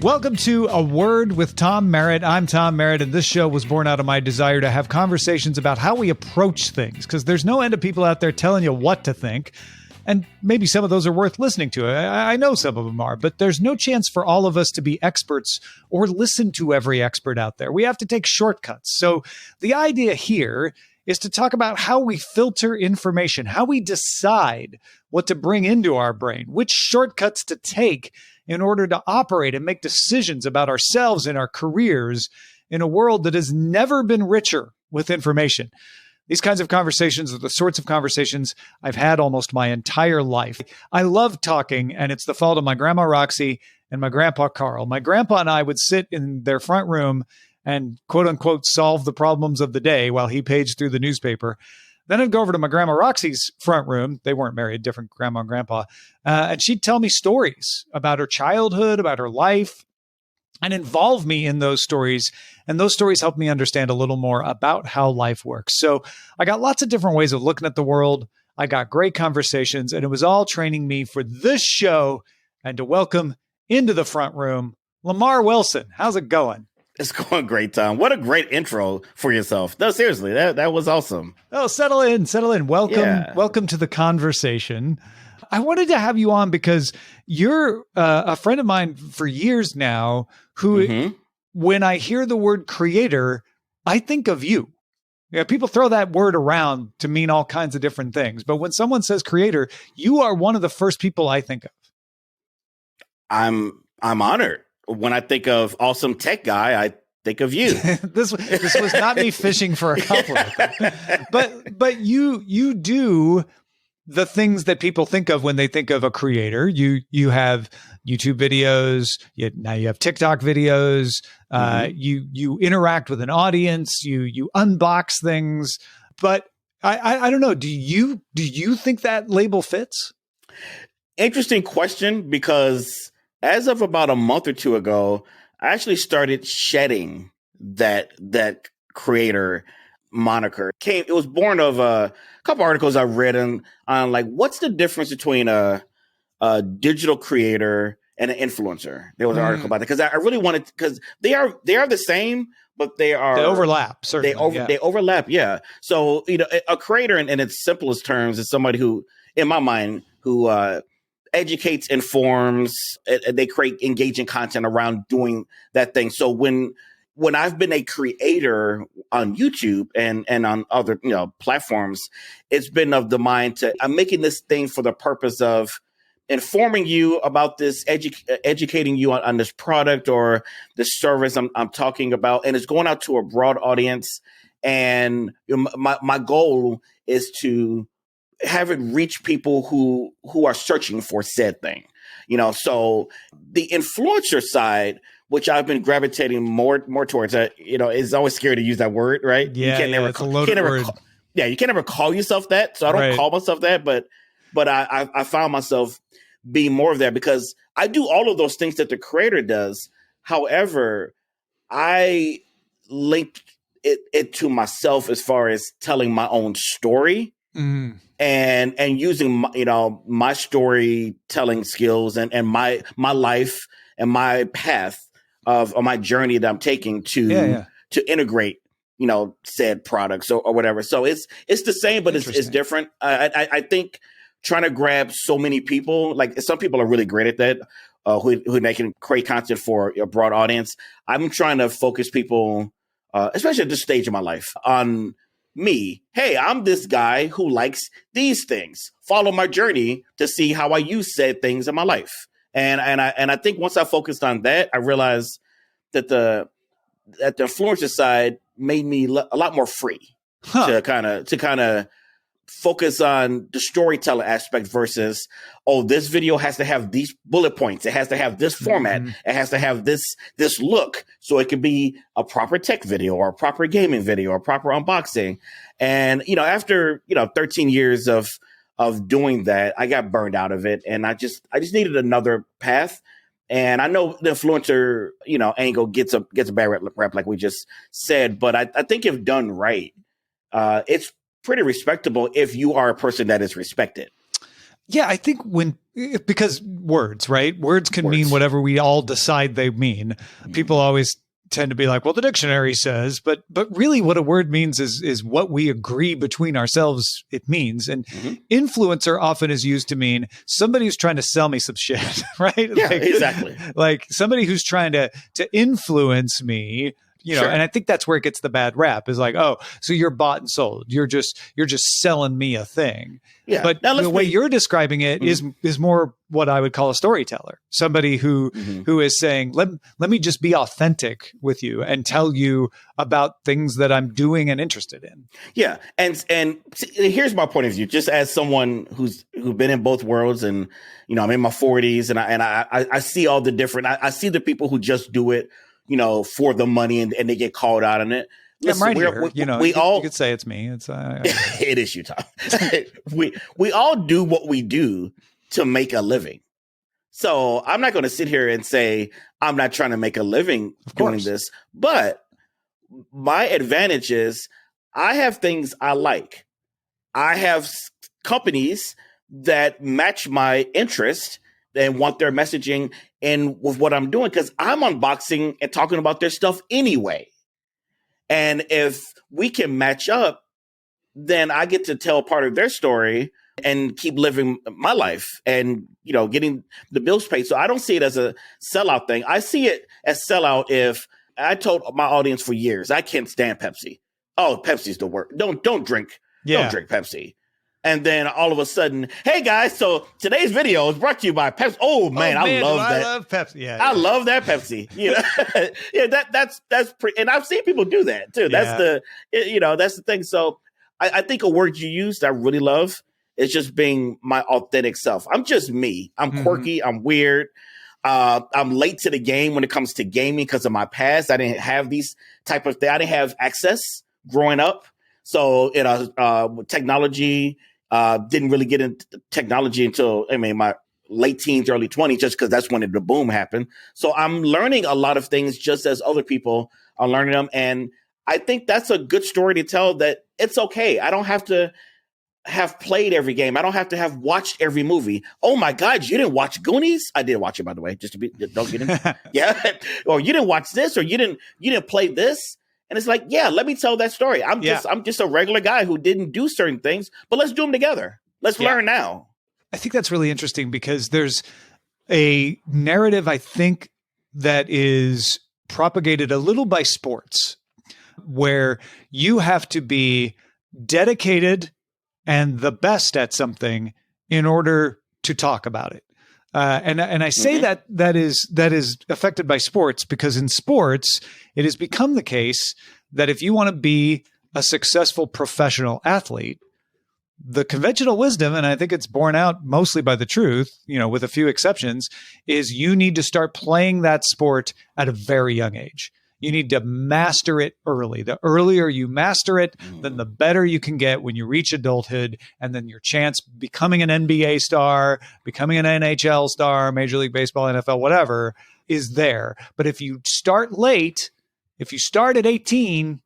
Welcome to A Word with Tom Merritt. I'm Tom Merritt, and this show was born out of my desire to have conversations about how we approach things, because there's no end of people out there telling you what to think, and maybe some of those are worth listening to. I know some of them are, but there's no chance for all of us to be experts or listen to every expert out there. We have to take shortcuts. So the idea here is to talk about how we filter information, how we decide what to bring into our brain, which shortcuts to take in order to operate and make decisions about ourselves and our careers in a world that has never been richer with information. These kinds of conversations are the sorts of conversations I've had almost my entire life. I love talking, and it's the fault of my grandma Roxy and my grandpa Carl. My grandpa and I would sit in their front room and quote unquote solve the problems of the day while he paged through the newspaper. Then I'd go over to my grandma Roxy's front room. They weren't married, different grandma and grandpa. And she'd tell me stories about her childhood, about her life, and involve me in those stories. And those stories helped me understand a little more about how life works. So I got lots of different ways of looking at the world. I got great conversations, and it was all training me for this show and to welcome into the front room, Lamarr Wilson. How's it going? It's going great, Tom. What a great intro for yourself. No, seriously, that was awesome. Oh, settle in. Welcome to the conversation. I wanted to have you on because you're a friend of mine for years now who, when I hear the word creator, I think of you. Yeah, people throw that word around to mean all kinds of different things. But when someone says creator, you are one of the first people I think of. I'm honored. When I think of awesome tech guy, I think of you. This was not me fishing for a compliment, but you do the things that people think of when they think of a creator. You have YouTube videos. Now you have TikTok videos. You interact with an audience. You unbox things. But I don't know. Do you think that label fits? Interesting question, because as of about a month or two ago, I actually started shedding that creator moniker. It was born of a couple articles I've read on like, what's the difference between a digital creator and an influencer? There was an article about that, because I really wanted, because they are the same, but they overlap. Certainly, they overlap. Yeah. So a creator in its simplest terms is somebody who, in my mind, who educates, informs, they create engaging content around doing that thing. So when I've been a creator on YouTube and on other platforms, it's been of the mind to, I'm making this thing for the purpose of informing you about this, educating you on this product or this service I'm talking about, and it's going out to a broad audience. And my goal is to have it reach people who are searching for said thing, so the influencer side, which I've been gravitating more towards, is always scary to use that word, right? Yeah, it's a loaded word. You can't ever call yourself that. So I don't call myself that, but I found myself being more of that, because I do all of those things that the creator does. However, I linked it to myself as far as telling my own story. And using my storytelling skills and my life and my path of my journey that I'm taking to integrate said products or whatever. So it's the same, but it's different. I think trying to grab so many people, like some people are really great at that, who they can create content for a broad audience. I'm trying to focus people, especially at this stage of my life, on me. Hey, I'm this guy who likes these things. Follow my journey to see how I use said things in my life. And I think once I focused on that, I realized that the influencer side made me a lot more free to kind of focus on the storytelling aspect versus, this video has to have these bullet points. It has to have this format. It has to have this look. So it could be a proper tech video or a proper gaming video or a proper unboxing. And, after, 13 years of doing that, I got burned out of it. And I just needed another path. And I know the influencer, angle gets a bad rep, like we just said, but I think if done right, it's pretty respectable if you are a person that is respected. Yeah, I think because words, right? Words can mean whatever we all decide they mean. People always tend to be like, well, the dictionary says, but really what a word means is what we agree between ourselves it means. And influencer often is used to mean somebody who's trying to sell me some shit, right? Yeah, exactly. Like somebody who's trying to influence me. And I think that's where it gets the bad rap is like, oh, so you're bought and sold. You're just selling me a thing. Yeah. But the way you're describing it is more what I would call a storyteller. Somebody who is saying, let me just be authentic with you and tell you about things that I'm doing and interested in. Yeah. And here's my point of view, just as someone who's been in both worlds, and, I'm in my 40s and I see all the different, I see the people who just do it, for the money and they get called out on it. Listen, I'm right here. You could say it's me. It's it is you, Tom. we all do what we do to make a living. So I'm not going to sit here and say I'm not trying to make a living doing this. But my advantage is I have things I like. I have companies that match my interest and want their messaging in with what I'm doing, because I'm unboxing and talking about their stuff anyway. And if we can match up, then I get to tell part of their story and keep living my life and, getting the bills paid. So I don't see it as a sellout thing. I see it as sellout if I told my audience for years, I can't stand Pepsi. Oh, Pepsi's the worst. Don't drink. Yeah. Don't drink Pepsi. And then all of a sudden, hey guys, so today's video is brought to you by Pepsi. Oh man, I love that. I love Pepsi. Yeah, I love that Pepsi. Yeah, that's pretty. And I've seen people do that too. That's that's the thing. So I think a word you used I really love is just being my authentic self. I'm just me. I'm quirky. I'm weird. I'm late to the game when it comes to gaming because of my past. I didn't have these type of things. I didn't have access growing up. So technology. Didn't really get into technology until, my late teens, early 20s, just because that's when the boom happened. So I'm learning a lot of things just as other people are learning them. And I think that's a good story to tell, that it's okay. I don't have to have played every game. I don't have to have watched every movie. Oh my God, you didn't watch Goonies? I did watch it, by the way, just to be, don't get in. Yeah. Or you didn't watch this, or you didn't play this. And it's like, yeah, let me tell that story. I'm just a regular guy who didn't do certain things, but let's do them together. Let's learn now. I think that's really interesting because there's a narrative, I think, that is propagated a little by sports, where you have to be dedicated and the best at something in order to talk about it. And I say that is affected by sports because in sports, it has become the case that if you want to be a successful professional athlete, the conventional wisdom, and I think it's borne out mostly by the truth, with a few exceptions, is you need to start playing that sport at a very young age. You need to master it early. The earlier you master it, then the better you can get when you reach adulthood. And then your chance becoming an NBA star, becoming an NHL star, Major League Baseball, NFL, whatever, is there. But if you start late, if you start at 18,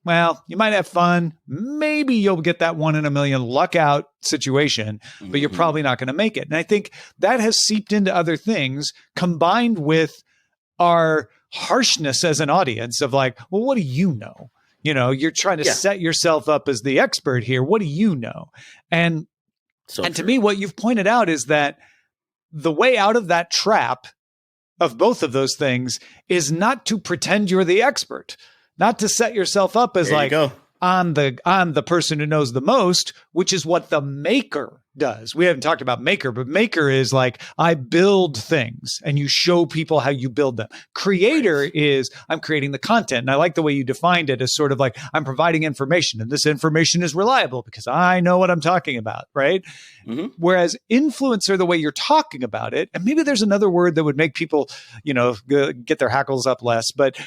well, you might have fun. Maybe you'll get that 1 in a million luck out situation, but you're probably not going to make it. And I think that has seeped into other things combined with our harshness as an audience of like, well, what do you know? You're trying to set yourself up as the expert here. What do you know? And to me, what you've pointed out is that the way out of that trap of both of those things is not to pretend you're the expert, not to set yourself up as like, I'm the person who knows the most, which is what the maker does. We haven't talked about maker, but maker is like, I build things and you show people how you build them. Creator is, I'm creating the content. And I like the way you defined it as sort of like, I'm providing information and this information is reliable because I know what I'm talking about, right? Whereas influencer, the way you're talking about it, and maybe there's another word that would make people, get their hackles up less, but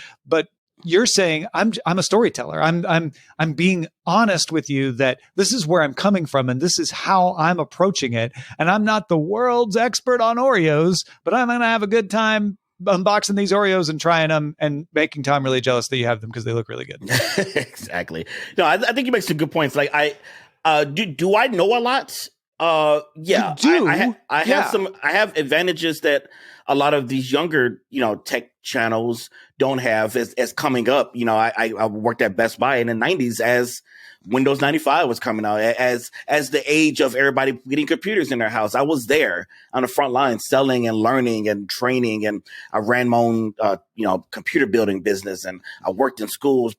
you're saying I'm a storyteller. I'm being honest with you that this is where I'm coming from and this is how I'm approaching it. And I'm not the world's expert on Oreos, but I'm going to have a good time unboxing these Oreos and trying them and making Tom really jealous that you have them because they look really good. Exactly. No, I think you make some good points. Like do I know a lot? Yeah, you do. I have advantages that a lot of these younger, tech channels don't have as coming up. I worked at Best Buy in the 90s as Windows 95 was coming out, as the age of everybody getting computers in their house. I was there on the front line selling and learning and training, and I ran my own, computer building business, and I worked in schools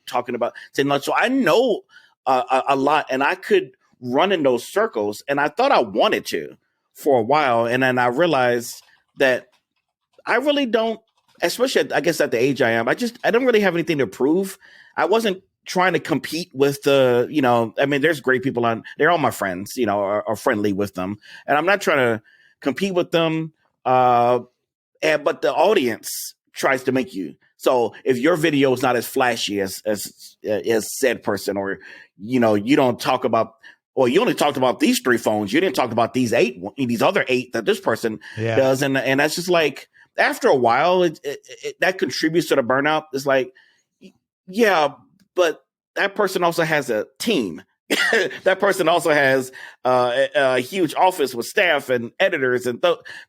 talking about technology. So I know a lot, and I could run in those circles, and I thought I wanted to for a while, and then I realized that I really don't, especially I guess at the age I am, I don't really have anything to prove. I wasn't trying to compete with there's great people they're all my friends, are friendly with them, and I'm not trying to compete with them. But the audience tries to make you. So if your video is not as flashy as said person, or, you don't talk about, well, you only talked about these 3 phones. You didn't talk about these other 8 that this person does. And that's just like, after a while, that contributes to the burnout. It's like, yeah, but that person also has a team. That person also has a huge office with staff and editors and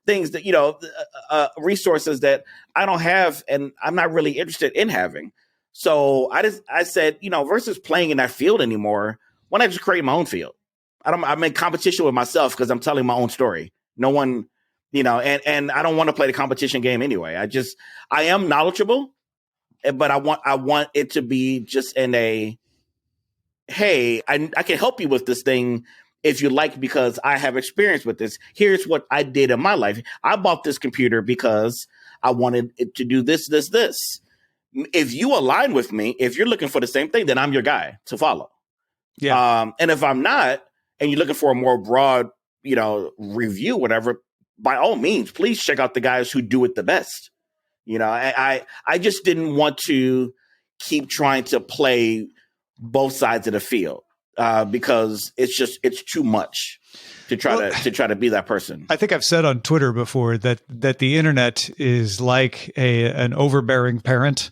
things that, resources that I don't have and I'm not really interested in having. So I said, versus playing in that field anymore, why not just create my own field? I'm in competition with myself because I'm telling my own story. No one, and I don't want to play the competition game anyway. I am knowledgeable, but I want it to be just in a, hey, I can help you with this thing if you like, because I have experience with this. Here's what I did in my life. I bought this computer because I wanted it to do this, this, this. If you align with me, if you're looking for the same thing, then I'm your guy to follow. Yeah. And if I'm not, and you're looking for a more broad, review, whatever, by all means, please check out the guys who do it the best. I just didn't want to keep trying to play both sides of the field because it's too much to try to be that person. I think I've said on Twitter before that the internet is like an overbearing parent.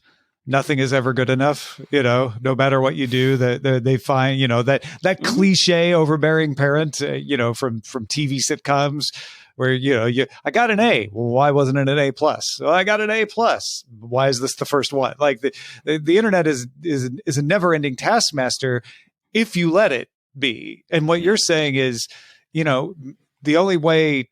Nothing is ever good enough, no matter what you do, they find, that cliche overbearing parent, from TV sitcoms where, I got an A. Well, why wasn't it an A plus? Well, I got an A plus. Why is this the first one? Like the internet is a never ending taskmaster if you let it be. And what you're saying is, the only way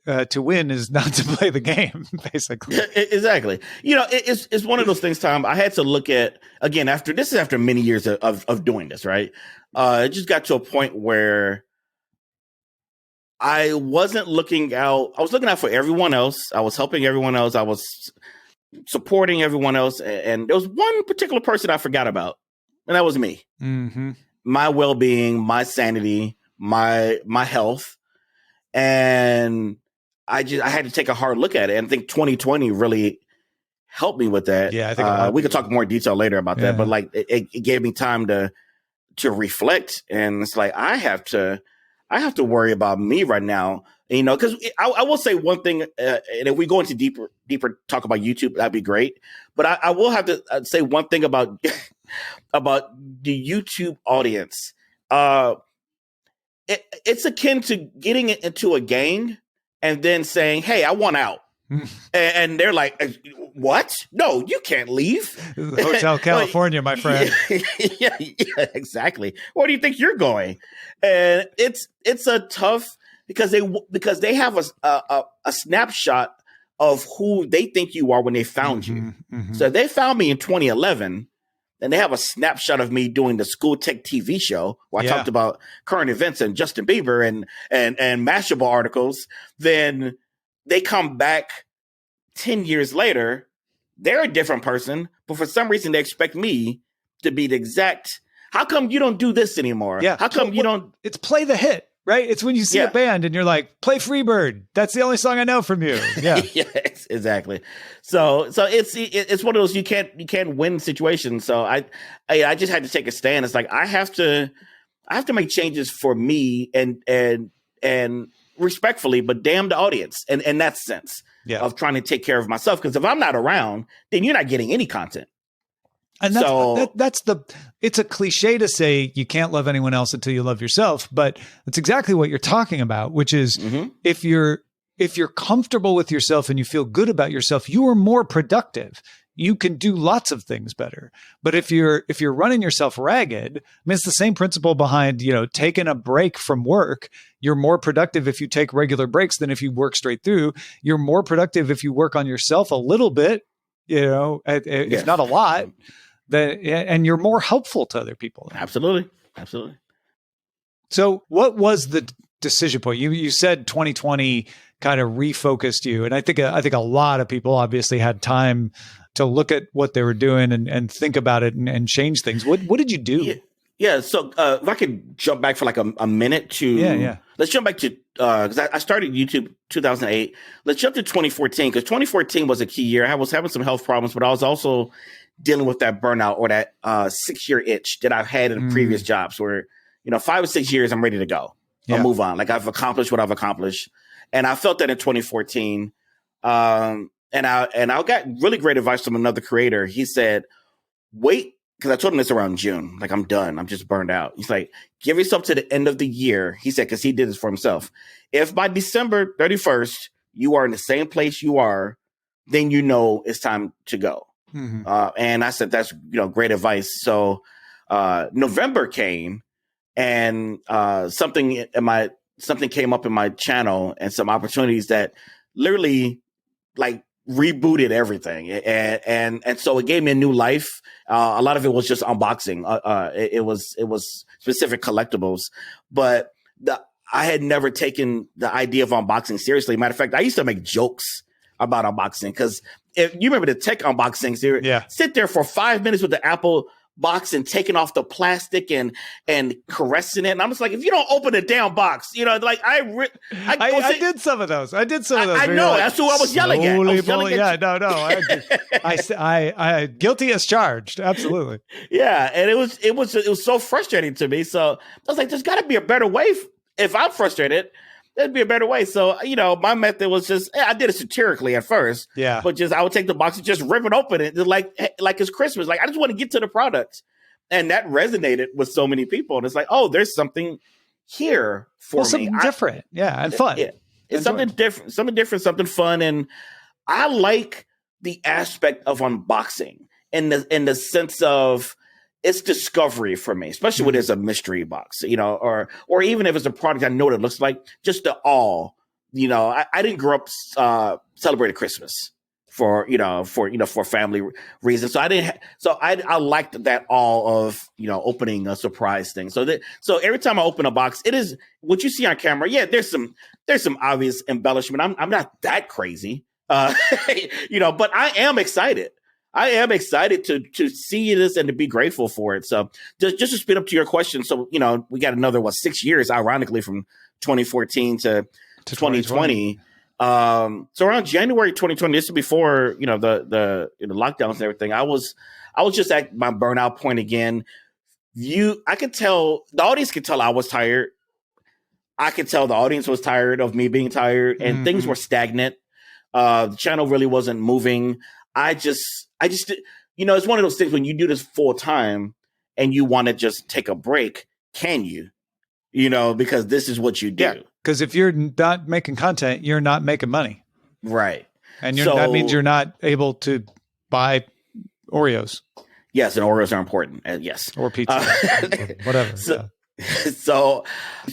to win is not to play the game, basically. Exactly. It's one of those things, Tom. I had to look at, again, after many years of doing this, right? It just got to a point where I wasn't looking out. I was looking out for everyone else. I was helping everyone else. I was supporting everyone else. And there was one particular person I forgot about, and that was me. Mm-hmm. My well-being, my sanity, my health. And I had to take a hard look at it. And I think 2020 really helped me with that. Yeah, I think we could talk more detail later about that. But like it gave me time to reflect. And it's like I have to worry about me right now. Because I will say one thing, and if we go into deeper talk about YouTube, that'd be great. But I will have to say one thing about the YouTube audience. It's akin to getting into a gang and then saying, "Hey, I want out," and they're like, "What? No, you can't leave." Hotel California, my friend. Yeah, exactly. Where do you think you're going? And it's a tough because they have a snapshot of who they think you are when they found you. Mm-hmm. So they found me in 2011. And they have a snapshot of me doing the School Tech TV show where I talked about current events and Justin Bieber and Mashable articles. Then they come back 10 years later. They're a different person, but for some reason they expect me to be the exact. How come you don't do this anymore? Yeah. How come you don't? It's play the hit, right? It's when you see a band and you're like, play Freebird. That's the only song I know from you. Yeah. Yes, exactly. So it's one of those you can't win situations. So I just had to take a stand. It's like I have to make changes for me and respectfully, but damn the audience in that sense of trying to take care of myself. Because if I'm not around, then you're not getting any content. And it's a cliche to say you can't love anyone else until you love yourself, but that's exactly what you're talking about, which is if you're comfortable with yourself and you feel good about yourself, you are more productive. You can do lots of things better. But if you're running yourself ragged, I mean, it's the same principle behind, taking a break from work. You're more productive if you take regular breaks than if you work straight through. You're more productive if you work on yourself a little bit, if not a lot. And you're more helpful to other people. Absolutely. So what was the decision point? You said 2020 kind of refocused you. And I think a lot of people obviously had time to look at what they were doing and think about it and change things. What did you do? Yeah. So if I could jump back for like a minute to, let's jump back to, because I started YouTube 2008. Let's jump to 2014, because 2014 was a key year. I was having some health problems, but I was also dealing with that burnout or that 6-year itch that I've had in previous jobs where, 5 or 6 years, I'm ready to go. I'll move on. Like I've accomplished what I've accomplished. And I felt that in 2014. And I got really great advice from another creator. He said, wait, because I told him this around June. Like, I'm done. I'm just burned out. He's like, give yourself to the end of the year. He said, because he did this for himself. If by December 31st, you are in the same place you are, then it's time to go. And I said, that's, great advice. So November came and something came up in my channel and some opportunities that literally like rebooted everything. And so it gave me a new life. A lot of it was just unboxing. It was specific collectibles, but I had never taken the idea of unboxing seriously. Matter of fact, I used to make jokes about unboxing because if you remember the tech unboxings, sit there for 5 minutes with the Apple box and taking off the plastic and caressing it. And I'm just like, if you don't open the damn box, like I did some of those. I know. Like, that's who I was yelling at. I guilty as charged. Absolutely. Yeah. And it was so frustrating to me. So I was like, there's gotta be a better way. If I'm frustrated, there'd be a better way. So, my method was just, I did it satirically at first. Yeah. But I would take the box and just rip it open. It like it's Christmas. Like, I just want to get to the product. And that resonated with so many people. And it's like, oh, there's something here for me. Something different. And fun. Yeah. It's something different, something fun. And I like the aspect of unboxing in the sense of, it's discovery for me, especially when there's a mystery box, or even if it's a product I know what it looks like, just the awe. I didn't grow up celebrating Christmas for family reasons. So I liked that awe of, opening a surprise thing. So every time I open a box, it is what you see on camera. Yeah, there's some obvious embellishment. I'm not that crazy, but I am excited. I am excited to see this and to be grateful for it. So just to speed up to your question. So, we got another, 6 years, ironically, from 2014 to 2020. So around January 2020, this is before, the lockdowns and everything. I was just at my burnout point again. I could tell, the audience could tell I was tired. I could tell the audience was tired of me being tired, and things were stagnant. The channel really wasn't moving. I just, it's one of those things when you do this full time and you want to just take a break, can you? Because this is what you do. Yeah, because if you're not making content, you're not making money. Right. And that means you're not able to buy Oreos. Yes, and Oreos are important. Yes. Or pizza. Or whatever. So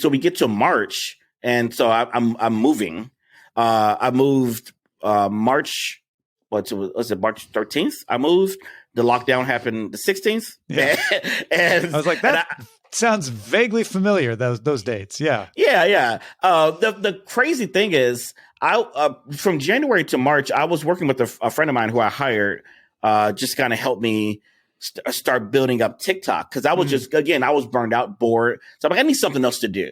we get to March, and so I'm moving. I moved March. Was it March 13th? I moved. The lockdown happened the 16th. Yeah. And I was like, that sounds vaguely familiar, those dates. Yeah. Yeah. The crazy thing is, from January to March, I was working with a friend of mine who I hired, just kind of help me start building up TikTok. Because I was I was burned out, bored. So I'm like, I need something else to do.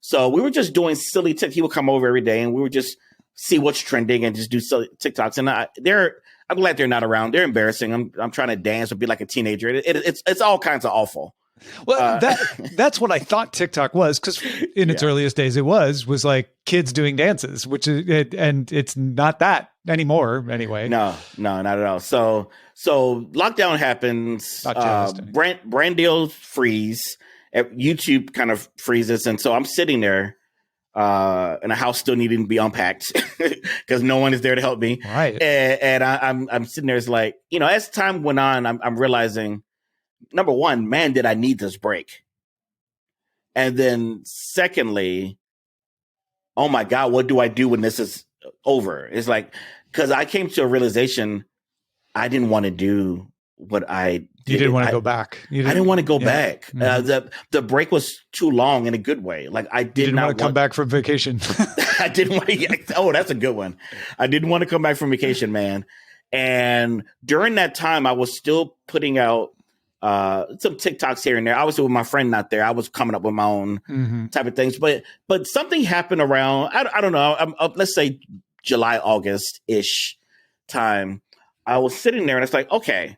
So we were just doing silly TikTok. He would come over every day and we would just see what's trending and just do TikToks. And I'm glad they're not around. They're embarrassing. I'm trying to dance or be like a teenager. It's all kinds of awful. Well, that's what I thought TikTok was, because in its earliest days, it was like kids doing dances, which is, and it's not that anymore anyway. No, not at all. So lockdown happens, brand deals freeze, YouTube kind of freezes. And so I'm sitting there in a house still needing to be unpacked because no one is there to help me. Right. And I'm sitting there. It's like, as time went on, I'm realizing, number one, man, did I need this break? And then secondly, oh my God, what do I do when this is over? It's like, because I came to a realization I didn't want to do what I did. You didn't want to go back. I didn't want to go back. Mm-hmm. The break was too long in a good way. Like I didn't want to come back from vacation. I didn't want to. Oh, that's a good one. I didn't want to come back from vacation, man. And during that time, I was still putting out some TikToks here and there. Obviously, with my friend not there, I was coming up with my own type of things. But something happened around, I don't know, let's say July, August-ish time. I was sitting there and it's like, okay,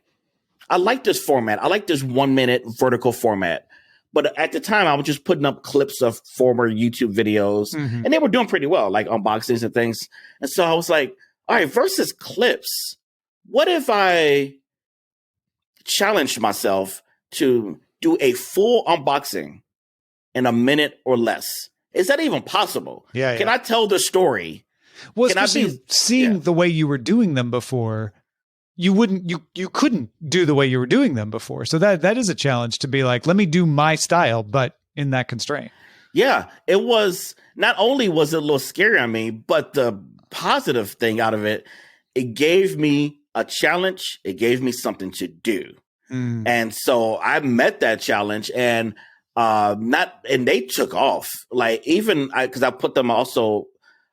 I like this format. I like this 1 minute vertical format. But at the time, I was just putting up clips of former YouTube videos and they were doing pretty well, like unboxings and things. And so I was like, all right, versus clips, what if I challenged myself to do a full unboxing in a minute or less? Is that even possible? Yeah. Can I tell the story? Well, especially seeing the way you were doing them before, you couldn't do the way you were doing them before. So that is a challenge to be like, let me do my style, but in that constraint. Yeah, it was, not only was it a little scary on me, but the positive thing out of it, it gave me a challenge. It gave me something to do. And so I met that challenge and they took off. Like even because I put them also,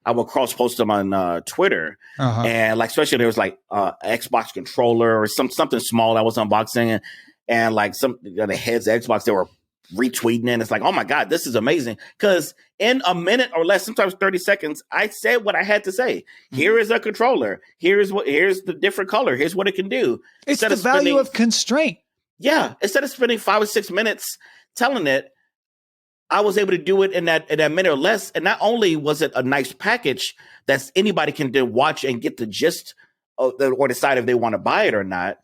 I would cross post them on Twitter and like, especially there was like Xbox controller or something small I was unboxing and like the heads of Xbox, they were retweeting it. It's like, oh my God, this is amazing. Because in a minute or less, sometimes 30 seconds, I said what I had to say. Here is a controller. Here's the different color. Here's what it can do. It's the value of constraint. Yeah. Instead of spending 5 or 6 minutes telling it, I was able to do it in that minute or less. And not only was it a nice package that anybody can then watch and get the gist or decide if they want to buy it or not,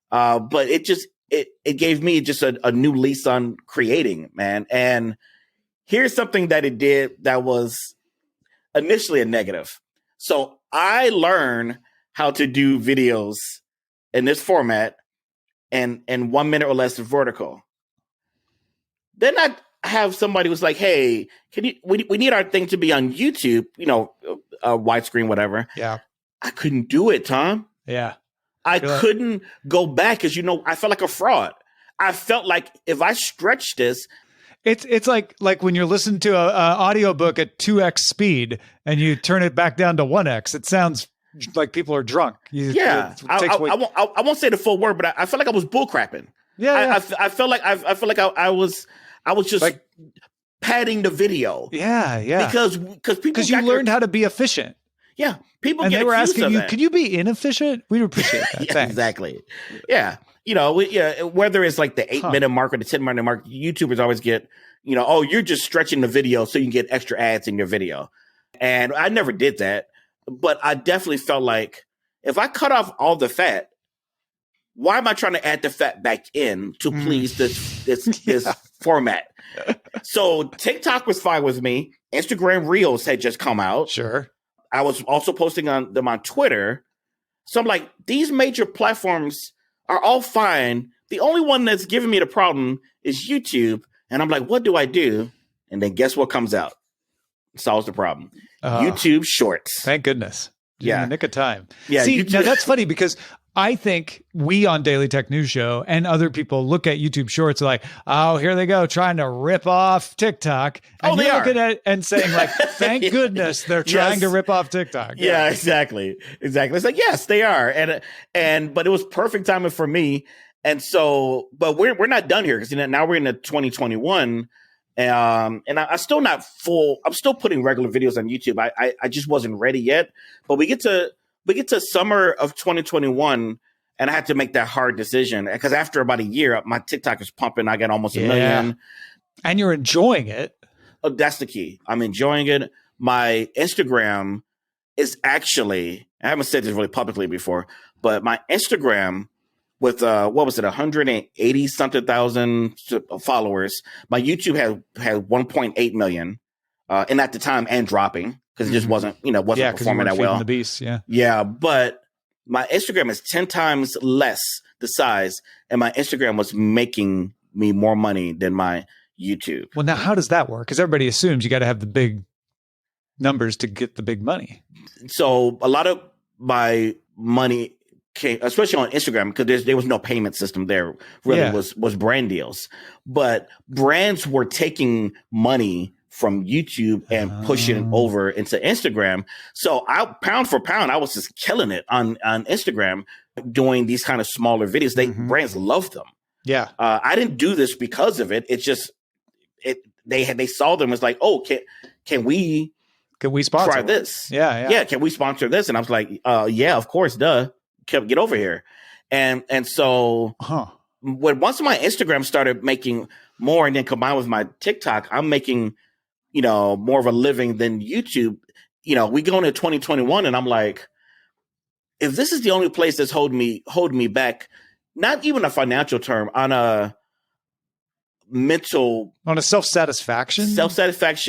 but it gave me just a new lease on creating, man. And here's something that it did that was initially a negative. So I learned how to do videos in this format and 1 minute or less vertical. Then I have somebody who's like, hey, we need our thing to be on YouTube, widescreen, whatever. Yeah. I couldn't do it, Tom. Yeah. I couldn't go back because, I felt like a fraud. I felt like if I stretch this. It's like when you're listening to a audiobook at 2x speed and you turn it back down to 1x, it sounds like people are drunk. I won't say the full word, but I felt like I was bullcrapping. Yeah. I felt like I was just like padding the video. Yeah. Because you learned how to be efficient. Yeah, people and get they were asking you, that. Could you be inefficient? We'd appreciate that. Yeah, exactly. Yeah, whether it's like the 8-minute mark or the 10-minute mark, YouTubers always get, oh, you're just stretching the video so you can get extra ads in your video. And I never did that, but I definitely felt like if I cut off all the fat, why am I trying to add the fat back in to please this format? So TikTok was fine with me. Instagram Reels had just come out. Sure. I was also posting them on Twitter. So I'm like, these major platforms are all fine. The only one that's giving me the problem is YouTube. And I'm like, what do I do? And then guess what comes out? Solves the problem. YouTube Shorts. Thank goodness. Yeah. In the nick of time. Yeah. See, now that's funny because I think we on Daily Tech News Show and other people look at YouTube Shorts like, oh, here they go trying to rip off TikTok. And you're looking at it and saying like, thank goodness they're trying to rip off TikTok. Yeah, exactly. It's like, yes, they are. But it was perfect timing for me. And so, but we're not done here because now we're in the 2021. And I'm still not full. I'm still putting regular videos on YouTube. I just wasn't ready yet. But we get to summer of 2021, And I had to make that hard decision because after about a year, my TikTok is pumping. I got almost 1 million. And you're enjoying it. Oh, that's the key. I'm enjoying it. My Instagram is actually, I haven't said this really publicly before, but my Instagram with, 180 something thousand followers. My YouTube had 1.8 million. And at the time, and dropping because it just wasn't performing that well. The beast, yeah. But my Instagram is 10 times less the size, and my Instagram was making me more money than my YouTube. Well, now how does that work? Because everybody assumes you got to have the big numbers to get the big money. So a lot of my money came, especially on Instagram, because there was no payment system there. Really, was brand deals, but brands were taking money from YouTube and pushing it over into Instagram. So pound for pound, I was just killing it on Instagram, doing these kind of smaller videos. Brands loved them. Yeah. I didn't do this because of it. It's just, they saw them as like, oh, can we sponsor try this? Yeah. Can we sponsor this? And I was like, yeah, of course. Duh. Get over here. And so once my Instagram started making more and then combined with my TikTok, I'm making, more of a living than YouTube. We go into 2021 and I'm like, if this is the only place that's holding me back, not even a financial term, on a mental, on a self-satisfaction,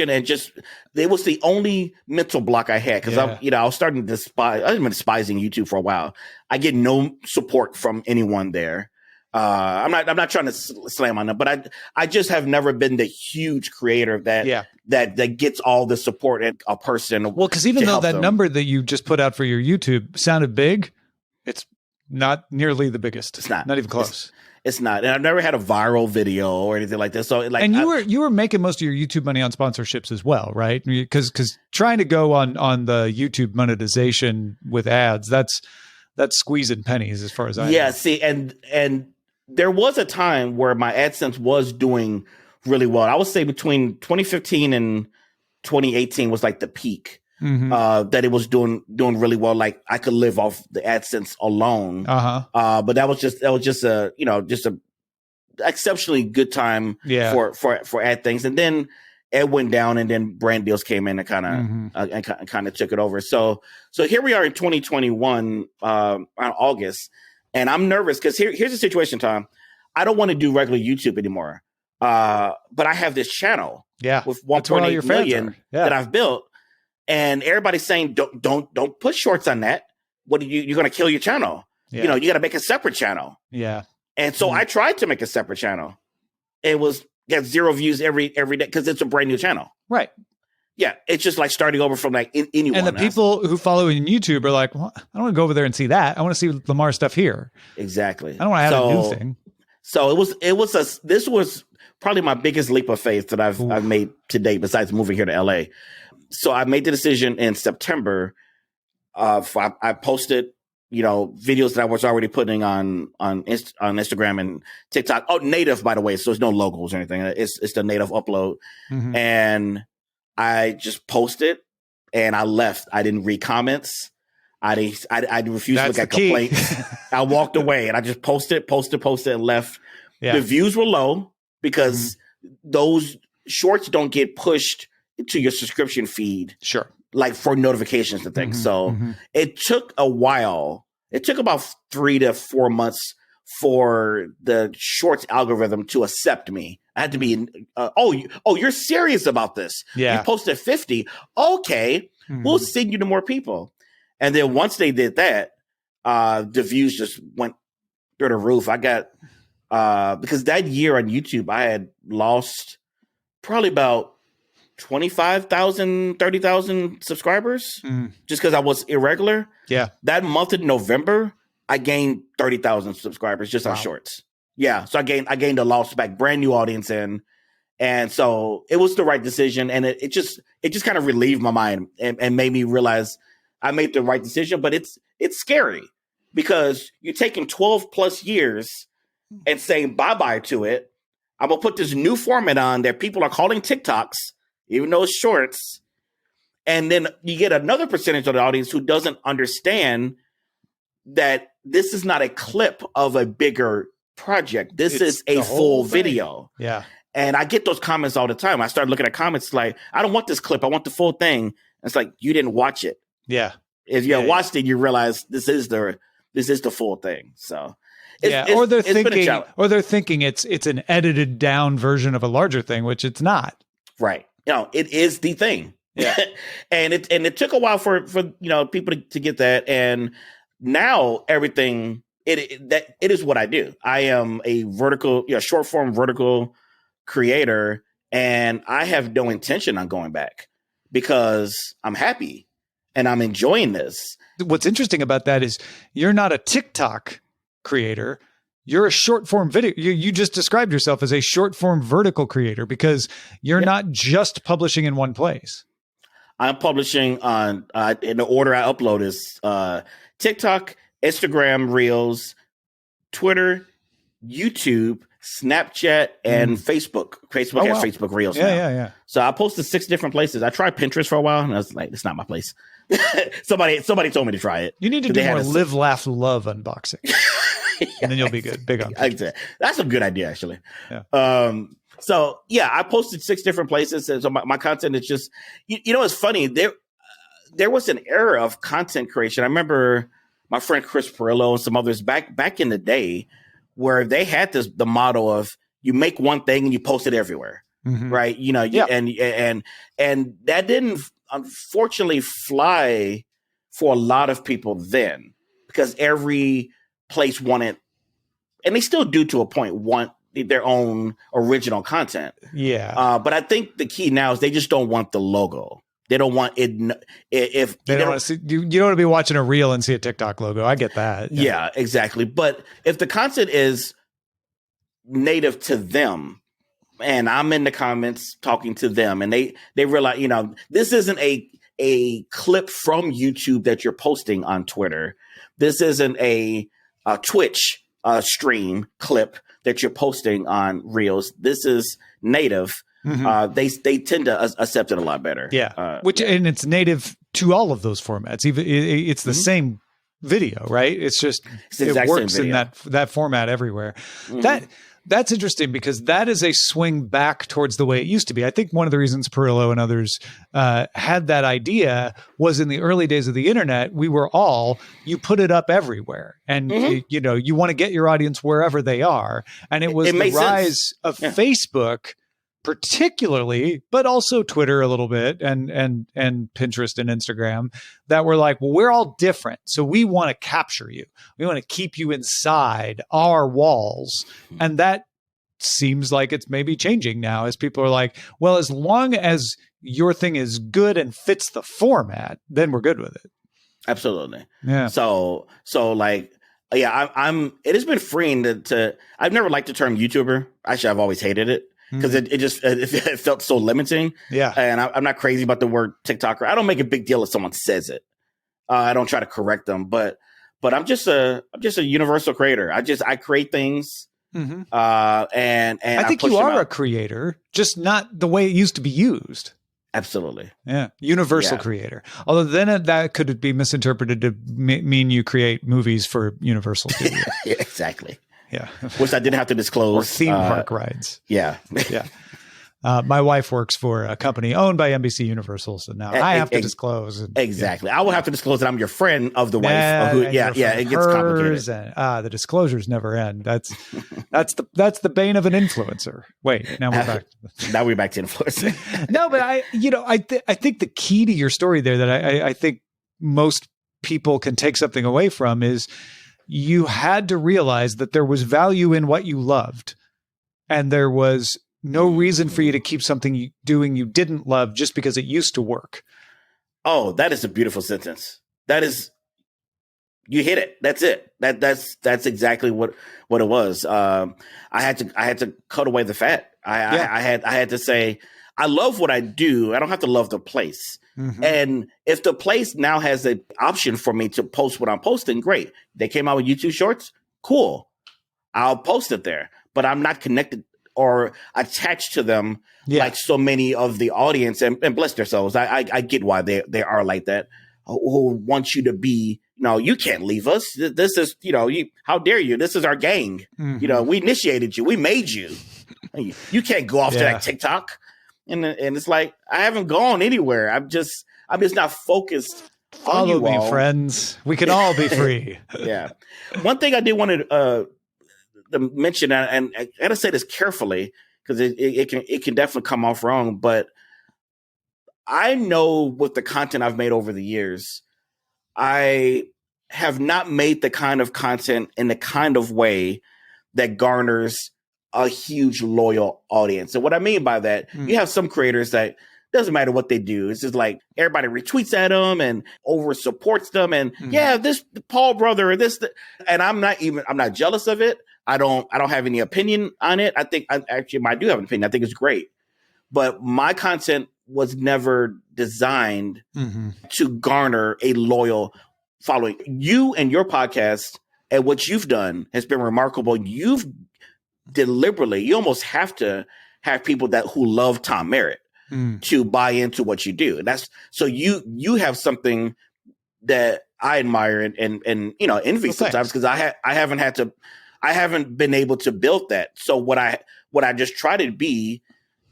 and just, it was the only mental block I had because I was starting to despise. I've been despising YouTube for a while. I get no support from anyone there. I'm not trying to slam on them, but I just have never been the huge creator that gets all the support in a person. Well, because even though that number that you just put out for your YouTube sounded big, it's not nearly the biggest. It's not even close. It's not, and I've never had a viral video or anything like this. So, and you were making most of your YouTube money on sponsorships as well, right? Because trying to go on the YouTube monetization with ads, that's squeezing pennies as far as I know. See, and there was a time where my AdSense was doing really well. I would say between 2015 and 2018 was like the peak. That it was doing really well. Like I could live off the AdSense alone. But that was just a exceptionally good time for ad things. And then it went down, and then brand deals came in and kind of took it over. So here we are in 2021, around August, and I'm nervous because here's the situation, Tom. I don't want to do regular YouTube anymore. But I have this channel with 1.8 million that I've built. And everybody's saying, don't put shorts on that. What are you're going to kill your channel? You got to make a separate channel. Yeah. And so I tried to make a separate channel. It got 0 views every day because it's a brand new channel. Right. Yeah. It's just like starting over from like anyone. And the people who follow in YouTube are like, well, I don't want to go over there and see that. I want to see Lamarr stuff here. Exactly. I don't want to add a new thing. So this was probably my biggest leap of faith that I've made to date, besides moving here to LA. So I made the decision in September. I posted, videos that I was already putting on Instagram and TikTok. Oh, native, by the way. So there's no logos or anything. It's the native upload. And I just posted and I left. I didn't read comments. I refused to look at complaints. I walked away and I just posted and left. Yeah. The views were low because those shorts don't get pushed to your subscription feed. Sure. Like for notifications and things. So it took a while. It took about 3 to 4 months for the shorts algorithm to accept me. I had to be, you're serious about this. Yeah. You posted 50. Okay. We'll send you to more people. And then once they did that, the views just went through the roof. I got, because that year on YouTube, I had lost probably about 25,000, 30,000 subscribers just because I was irregular. Yeah. That month in November, I gained 30,000 subscribers just on shorts. Yeah. So I gained a lost back brand new audience in. And so it was the right decision. And it just kind of relieved my mind and made me realize I made the right decision. But it's scary because you're taking 12 plus years and saying bye-bye to it. I'm going to put this new format on that people are calling TikToks, even though it's shorts. And then you get another percentage of the audience who doesn't understand that this is not a clip of a bigger project. This is a full video. Yeah. And I get those comments all the time. I start looking at comments like, I don't want this clip. I want the full thing. And it's like, you didn't watch it. Yeah. If you watched it, you realize this is the full thing. So or they're thinking it's an edited down version of a larger thing, which it's not. Right. It is the thing. Yeah. and it took a while for people to get that. And now everything it is what I do. I am a short form vertical creator, and I have no intention on going back because I'm happy and I'm enjoying this. What's interesting about that is you're not a TikTok creator. You're a short form video. You just described yourself as a short form vertical creator because you're not just publishing in one place. I'm publishing on in the order I upload is TikTok, Instagram Reels, Twitter, YouTube, Snapchat, and Facebook. Facebook has Facebook Reels now. Yeah. So I posted 6 different places. I tried Pinterest for a while, and I was like, it's not my place. somebody told me to try it. You need to do more live, laugh, love unboxing. And then you'll be good. Big on Pinterest. That's a good idea, actually. Yeah. So I posted 6 different places. And so my content is just, it's funny. There was an era of content creation. I remember my friend Chris Perillo and some others back in the day where they had the motto of you make one thing and you post it everywhere. Mm-hmm. Right. And that didn't unfortunately fly for a lot of people then because every place wanted, and they still do to a point, want their own original content. Yeah. But I think the key now is they just don't want the logo. They don't want it. If they don't want to see, you don't want to be watching a reel and see a TikTok logo. I get that. Yeah, exactly. But if the content is native to them, and I'm in the comments talking to them, and they realize, this isn't a clip from YouTube that you're posting on Twitter. This isn't a Twitch stream clip that you're posting on Reels. This is native. Mm-hmm. They tend to accept it a lot better. Yeah, and it's native to all of those formats. Even it's the same video, right? It's just it works in that format everywhere. Mm-hmm. That's interesting because that is a swing back towards the way it used to be. I think one of the reasons Perillo and others had that idea was in the early days of the internet, you put it up everywhere. And, you want to get your audience wherever they are. And it was the rise of Facebook particularly, but also Twitter a little bit and Pinterest and Instagram that were like, well, we're all different. So we want to capture you. We want to keep you inside our walls. And that seems like it's maybe changing now as people are like, well, as long as your thing is good and fits the format, then we're good with it. Absolutely. Yeah. So like, yeah, it has been freeing to I've never liked the term YouTuber. Actually, I've always hated it. Because it felt so limiting. Yeah. And I'm not crazy about the word TikToker. I don't make a big deal if someone says it. I don't try to correct them. But I'm just a universal creator. I create things. Mm-hmm. And I think you are a creator, just not the way it used to be used. Absolutely. Yeah. Universal creator. Although then that could be misinterpreted to mean you create movies for Universal Studios. Yeah, exactly. Yeah. Which I didn't have to disclose. Or theme park rides. Yeah. Yeah. My wife works for a company owned by NBC Universal, so now I have to disclose. Exactly. I will have to disclose that I'm your friend of the wife. It gets complicated. And, the disclosures never end. That's the bane of an influencer. Wait, now we're back. Now we're back to influencing. No, but I think the key to your story there that I think most people can take something away from is you had to realize that there was value in what you loved, and there was no reason for you to keep something you didn't love just because it used to work. Oh, that is a beautiful sentence. That is, you hit it. That's it. That's exactly what it was. I had to cut away the fat. I had to say, I love what I do. I don't have to love the place. Mm-hmm. And if the place now has an option for me to post what I'm posting, great. They came out with YouTube Shorts, cool. I'll post it there. But I'm not connected or attached to them like so many of the audience, and bless their souls. I get why they are like that, who want you to be, no, you can't leave us. This is, how dare you? This is our gang. Mm-hmm. We initiated you. We made you. You can't go off to that TikTok. And it's like, I haven't gone anywhere. I'm just not focused. Follow me, friends. We can all be free. Yeah. One thing I did want to mention, and I got to say this carefully because it can definitely come off wrong, but I know with the content I've made over the years, I have not made the kind of content in the kind of way that garners a huge loyal audience. And what I mean by that, you have some creators that doesn't matter what they do. It's just like everybody retweets at them and over supports them. And this Paul brother or this, and I'm not jealous of it. I don't have any opinion on it. I think I do have an opinion. I think it's great, but my content was never designed to garner a loyal following. You and your podcast and what you've done has been remarkable. You've deliberately, you almost have to have people who love Tom Merritt to buy into what you do. And that's so you have something that I admire and envy sometimes because I haven't been able to build that. So what I just try to be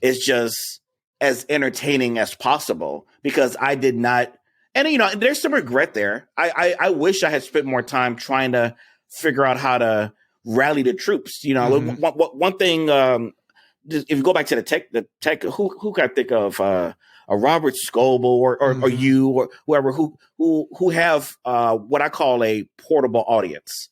is just as entertaining as possible because I did not. And, there's some regret there. I wish I had spent more time trying to figure out how to rally the troops. One thing, if you go back to the tech, who can I think of? A Robert Scoble or you or whoever who have what I call a portable audience.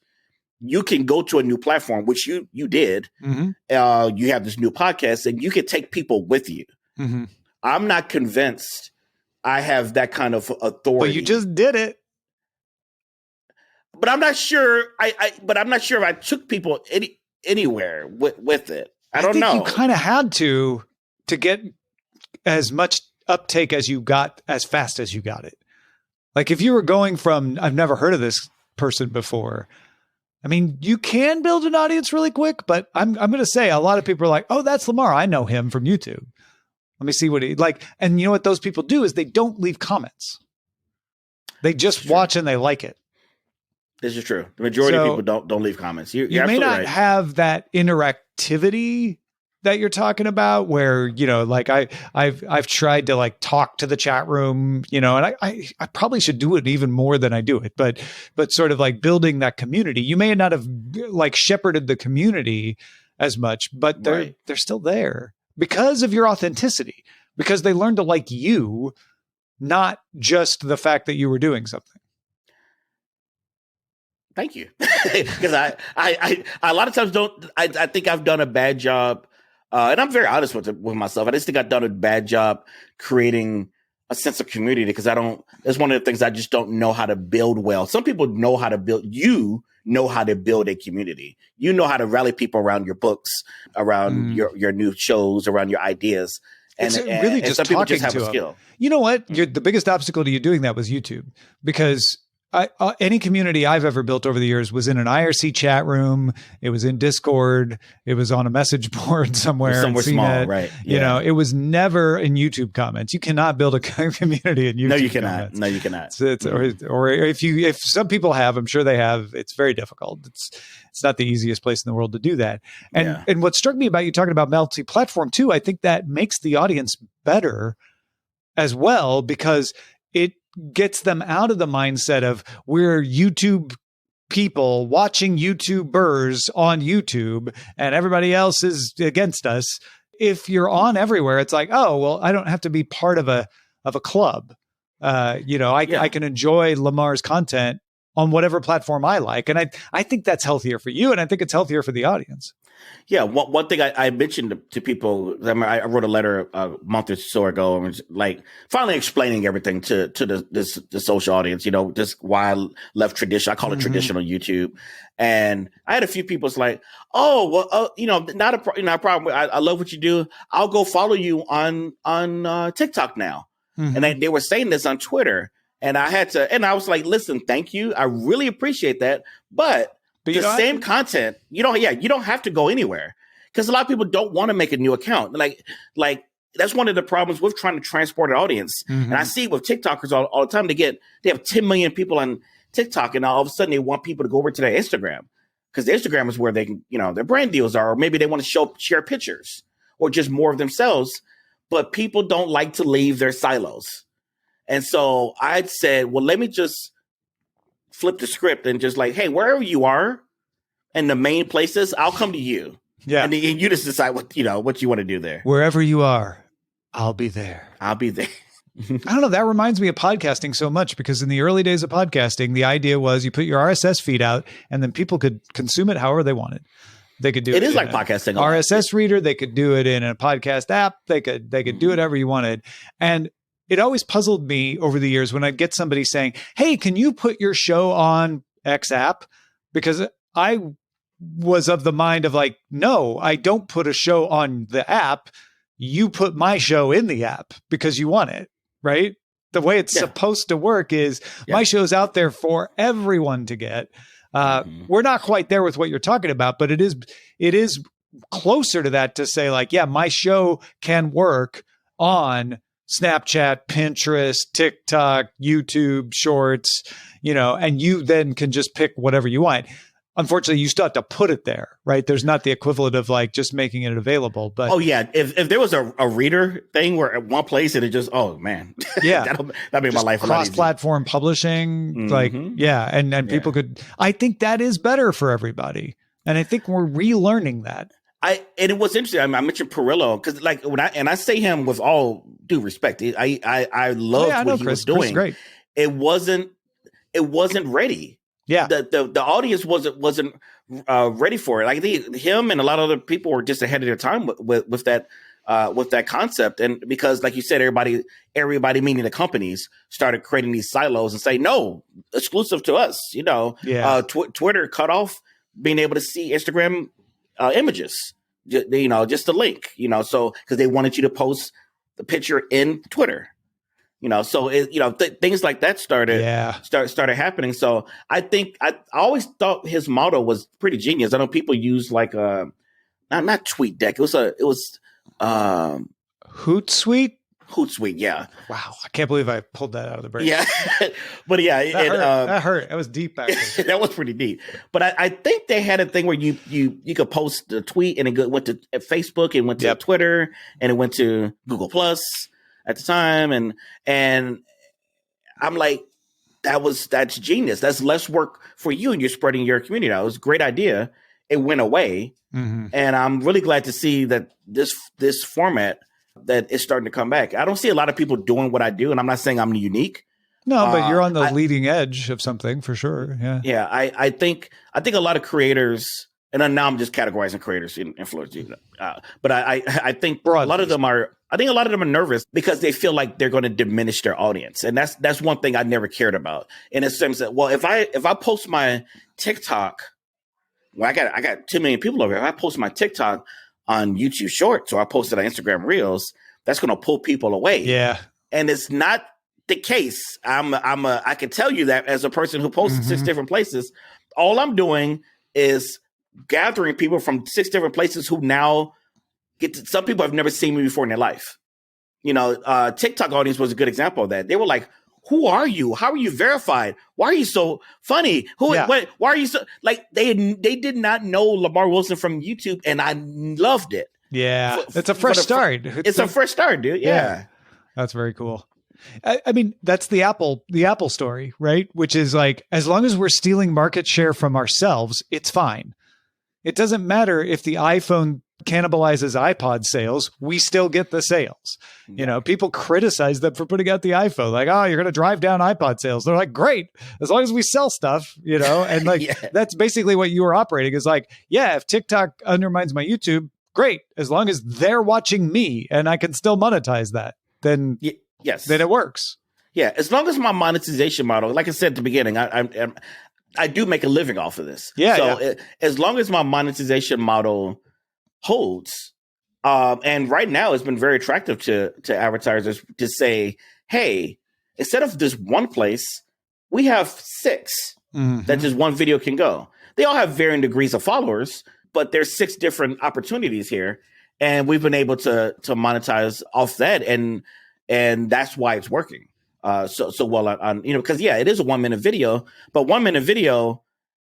You can go to a new platform, which you did. You have this new podcast, and you can take people with you. I'm not convinced I have that kind of authority. But you just did it. But I'm not sure. But I'm not sure if I took people anywhere with it. I don't know. You kind of had to get as much uptake as you got as fast as you got it. Like if you were going from, I've never heard of this person before. I mean, you can build an audience really quick, but I'm going to say a lot of people are like, oh, that's Lamarr. I know him from YouTube. Let me see what he like. And you know what those people do is they don't leave comments. They just watch and they like it. This is true. The majority of people don't leave comments. You're may not right. have that interactivity that you're talking about where, like I've tried to like talk to the chat room, and I probably should do it even more than I do it, but sort of like building that community. You may not have like shepherded the community as much, but they're still there because of your authenticity, because they learned to like you, not just the fact that you were doing something. Thank you. Because I a lot of times I think I've done a bad job. And I'm very honest with myself. I just think I've done a bad job creating a sense of community because it's one of the things I just don't know how to build well. Some people know how to build. You know how to build a community. You know how to rally people around your books, around your new shows, around your ideas. And it's really just talking just have to a skill. You know what? The biggest obstacle to you doing that was YouTube because any community I've ever built over the years was in an IRC chat room. It was in Discord. It was on a message board somewhere. Somewhere small, right? Yeah. It was never in YouTube comments. You cannot build a community in YouTube. No, you cannot. Comments. No, you cannot. Or if some people have, I'm sure they have. It's very difficult. It's not the easiest place in the world to do that. And what struck me about you talking about multi-platform too, I think that makes the audience better as well because it gets them out of the mindset of we're YouTube people watching YouTubers on YouTube and everybody else is against us. If you're on everywhere, it's like, oh, well, I don't have to be part of a club. I can enjoy Lamarr's content on whatever platform I like. And I think that's healthier for you. And I think it's healthier for the audience. Yeah. One thing I mentioned to people, I wrote a letter a month or so ago, and was like finally explaining everything to the social audience, just why I left tradition. I call it traditional YouTube. And I had a few people like, oh, well, not a problem. I love what you do. I'll go follow you on TikTok now. And they were saying this on Twitter. And I was like, listen, thank you. I really appreciate that. But the same content, you don't have to go anywhere because a lot of people don't want to make a new account. Like that's one of the problems with trying to transport an audience. And I see with TikTokers all the time, they have 10 million people on TikTok, and all of a sudden they want people to go over to their Instagram because the Instagram is where they can, their brand deals are, or maybe they want to share pictures or just more of themselves. But people don't like to leave their silos. And so I said, well, let me just flip the script and just like, hey, wherever you are in the main places, I'll come to you. Yeah. And you just decide what you want to do there. Wherever you are, I'll be there. I'll be there. I don't know. That reminds me of podcasting so much because in the early days of podcasting, the idea was you put your RSS feed out and then people could consume it however they wanted. They could do it. It is like podcasting. RSS reader. They could do it in a podcast app. They could do whatever you wanted. And it always puzzled me over the years when I'd get somebody saying, hey, can you put your show on X app? Because I was of the mind of like, no, I don't put a show on the app. You put my show in the app because you want it, right? The way it's supposed to work is my show's out there for everyone to get. We're not quite there with what you're talking about, but it is closer to that to say like, yeah, my show can work on Snapchat, Pinterest, TikTok, YouTube Shorts, and you then can just pick whatever you want. Unfortunately, you still have to put it there, right? There's not the equivalent of like just making it available. But if there was a reader thing where at one place it just that'd make my life a lot easier. Cross-platform publishing, and people could. I think that is better for everybody, and I think we're relearning that. And it was interesting. I mentioned Perillo because, like, when I say him with all due respect, I loved what he was doing. Great. It wasn't ready. Yeah, the audience wasn't ready for it. Like him and a lot of other people were just ahead of their time with that concept. And because, like you said, everybody meaning the companies started creating these silos and say, no, exclusive to us. Twitter cut off being able to see Instagram images. Just the link. So because they wanted you to post the picture in Twitter. So things like that started happening. So I think I always thought his model was pretty genius. I know people use like not TweetDeck. It was Hootsuite. Hootsuite, yeah. Wow, I can't believe I pulled that out of the brain. Yeah, but yeah, that hurt. That was deep. Actually. That was pretty deep. But I think they had a thing where you could post a tweet and it went to Facebook and went to Twitter and it went to Google Plus at the time, and I'm like, that's genius. That's less work for you, and you're spreading your community out. It was a great idea. It went away, and I'm really glad to see that this format that is starting to come back. I don't see a lot of people doing what I do, and I'm not saying I'm unique. No, but you're on the leading edge of something for sure. Yeah, yeah. I think a lot of creators, and now I'm just categorizing creators in influencers. But I think a lot of them are. I think a lot of them are nervous because they feel like they're going to diminish their audience, and that's one thing I never cared about. In a sense that, well, if I post my TikTok, well, I got 2 million people over here. If I post my TikTok on YouTube Shorts or I post it on Instagram Reels, that's going to pull people away. Yeah, and it's not the case. I can tell you that as a person who posts 6 different places, all I'm doing is gathering people from 6 different places who now some people have never seen me before in their life. TikTok audience was a good example of that. They were like, who are you? How are you verified? Why are you so funny? Why are you so like, they did not know Lamarr Wilson from YouTube, and I loved it. Yeah. It's a fresh start. It's a fresh start, dude. Yeah. That's very cool. I mean, that's the Apple story, right? Which is like, as long as we're stealing market share from ourselves, it's fine. It doesn't matter if the iPhone cannibalizes iPod sales, we still get the sales. People criticize them for putting out the iPhone, like, oh, you're going to drive down iPod sales. They're like, great, as long as we sell stuff, and like, that's basically what you were operating is like, yeah, if TikTok undermines my YouTube, great, as long as they're watching me and I can still monetize that, then then it works. Yeah, as long as my monetization model, like I said at the beginning, I do make a living off of this. As long as my monetization model holds, and right now it's been very attractive to advertisers to say, hey, instead of this one place, we have 6 that just one video can go. They all have varying degrees of followers, but there's 6 different opportunities here, and we've been able to monetize off that, and that's why it's working. so well on because it is a 1 minute video, but 1 minute video